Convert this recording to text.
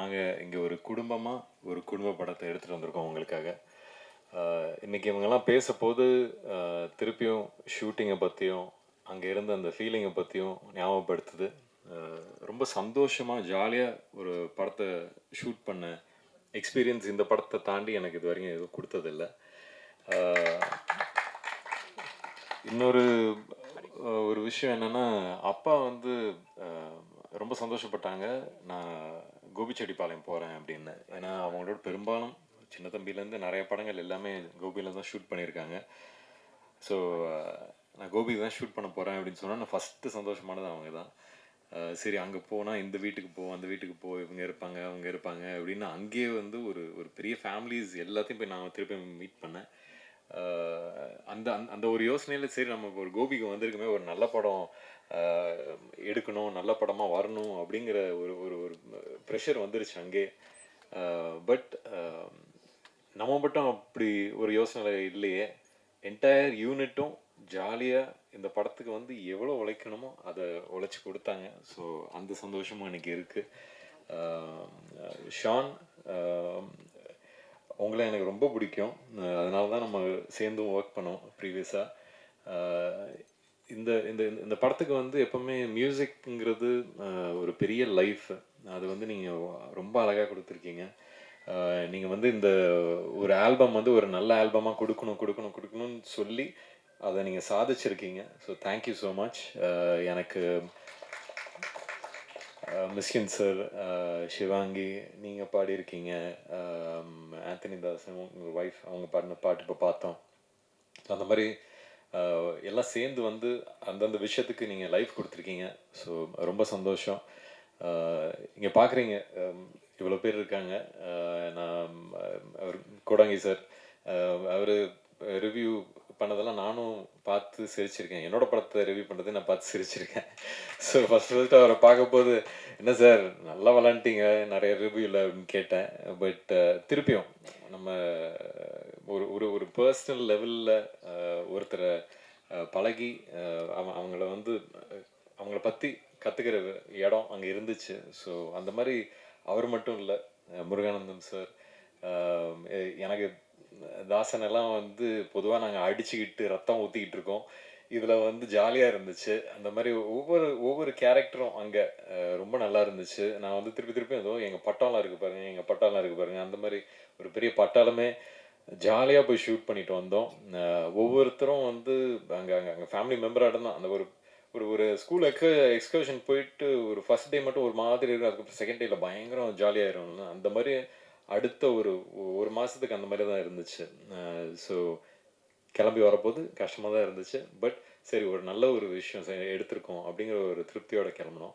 நாங்கள் இங்கே ஒரு குடும்பமாக ஒரு குடும்ப படத்தை எடுத்துகிட்டு வந்திருக்கோம் உங்களுக்காக. இன்றைக்கி இவங்கெல்லாம் பேசப்போது திருப்பியும் ஷூட்டிங்கை பற்றியும் அங்கே இருந்த அந்த ஃபீலிங்கை பற்றியும் ஞாபகப்படுத்துது. ரொம்ப சந்தோஷமாக ஜாலியாக ஒரு படத்தை ஷூட் பண்ண எக்ஸ்பீரியன்ஸ் இந்த படத்தை தாண்டி எனக்கு இது வரைக்கும் எதுவும் கொடுத்ததில்லை. இன்னொரு ஒரு விஷயம் என்னென்னா, அப்பா வந்து ரொம்ப சந்தோஷப்பட்டாங்க நான் கோபிச்செட்டிப்பாளையம் போகிறேன் அப்படின்னு. ஏன்னா அவங்களோட பெரும்பாலும் சின்ன தம்பிலேருந்து நிறைய படங்கள் எல்லாமே கோபியில் தான் ஷூட் பண்ணியிருக்காங்க. ஸோ நான் கோபிக்கு தான் ஷூட் பண்ண போகிறேன் அப்படின்னு சொன்னால் நான் ஃபஸ்ட்டு சந்தோஷமானது அவங்க தான். சரி அங்கே போனால் இந்த வீட்டுக்கு போ, அந்த வீட்டுக்கு போ, இவங்க இருப்பாங்க அவங்க இருப்பாங்க அப்படின்னு அங்கேயே வந்து ஒரு ஒரு பெரிய ஃபேமிலிஸ் எல்லாத்தையும் போய் நான் திருப்பி மீட் பண்ணேன். அந்த அந்த ஒரு யோசனையில் சரி நம்ம ஒரு கோபிக்கு வந்திருக்குமே, ஒரு நல்ல படம் எடுக்கணும், நல்ல படமாக வரணும் அப்படிங்கிற ஒரு ஒரு ஒரு ப்ரெஷர் வந்துருச்சு அங்கே. பட் நம்ம மட்டும் அப்படி ஒரு யோசனை இல்லையே, என்டையர் யூனிட்டும் ஜாலியாக இந்த படத்துக்கு வந்து எவ்வளோ உழைக்கணுமோ அதை உழைச்சி கொடுத்தாங்க. ஸோ அந்த சந்தோஷமும் எனக்கு இருக்குது. ஷான், உங்களை எனக்கு ரொம்ப பிடிக்கும். அதனால தான் நம்ம சேர்ந்தும் ஒர்க் பண்ணோம் ப்ரீவியஸாக. இந்த இந்த இந்த படத்துக்கு வந்து எப்போவுமே மியூசிக்ங்கிறது ஒரு பெரிய லைஃப். அது வந்து நீங்கள் ரொம்ப அழகாக கொடுத்துருக்கீங்க. நீங்கள் வந்து இந்த ஒரு ஆல்பம் வந்து ஒரு நல்ல ஆல்பமாக கொடுக்கணும்னு சொல்லி அதை நீங்கள் சாதிச்சிருக்கீங்க. So thank you so much. எனக்கு மிஸ்கின் சார், சிவாங்கி நீங்கள் பாடியிருக்கீங்க, ஆந்தனி தாசன் உங்கள் ஒய்ஃப் அவங்க பாடின பாட்டு இப்போ பார்த்தோம். ஸோ அந்த மாதிரி எல்லாம் சேர்ந்து வந்து அந்தந்த விஷயத்துக்கு நீங்கள் லைஃப் கொடுத்துருக்கீங்க. ஸோ ரொம்ப சந்தோஷம். இங்கே பார்க்குறீங்க இவ்வளோ பேர் இருக்காங்க. நான் அவர் கோடாங்கி சார் அவர் ரிவ்யூ பண்ணதெல்லாம் நானும் பார்த்து சிரிச்சிருக்கேன். என்னோட படத்தை ரிவ்யூ பண்ணுறது நான் பார்த்து சிரிச்சிருக்கேன். ஸோ ஃபஸ்ட்டு அவரை பார்க்கும்போது என்ன சார் நல்லா விளாண்டிங்க நிறைய ரிவ்யூவில் அப்படின்னு கேட்டேன். பட் திருப்பியும் நம்ம ஒரு ஒரு ஒரு பர்சனல் லெவலில் ஒருத்தரை பழகி அவங்கள வந்து அவங்கள பற்றி கற்றுக்கிற இடம் அங்கே இருந்துச்சு. ஸோ அந்த மாதிரி அவர் மட்டும் இல்லை, முருகானந்தம் சார், எனக்கு தாசன் எல்லாம் வந்து பொதுவாக நாங்கள் அடிச்சுக்கிட்டு ரத்தம் ஊற்றிக்கிட்டு இருக்கோம். இதில் வந்து ஜாலியாக இருந்துச்சு. அந்த மாதிரி ஒவ்வொரு கேரக்டரும் அங்கே ரொம்ப நல்லா இருந்துச்சு. நான் வந்து திருப்பி ஏதோ எங்கள் பட்டாளம் இருக்குது பாருங்கள், அந்த மாதிரி ஒரு பெரிய பட்டாளமே ஜாலியாக போய் ஷூட் பண்ணிட்டு வந்தோம். ஒவ்வொருத்தரும் வந்து அங்கே ஃபேமிலி மெம்பராக இருந்தால் அந்த ஒரு ஒரு ஒரு ஸ்கூல் எக்ஸ்கர்ஷன் போயிட்டு ஒரு ஃபஸ்ட் டே மட்டும் ஒரு மாதிரி இருக்கும், அதுக்கப்புறம் செகண்ட் டேயில் பயங்கரம் ஜாலியாகிடும். அந்த மாதிரி அடுத்த ஒரு மாதத்துக்கு அந்த மாதிரி தான் இருந்துச்சு. ஸோ கிளம்பி வரப்போது கஷ்டமாக தான் இருந்துச்சு. பட் சரி ஒரு நல்ல ஒரு விஷயம் எடுத்திருக்கோம் அப்படிங்கிற ஒரு திருப்தியோடு கிளம்புனோம்.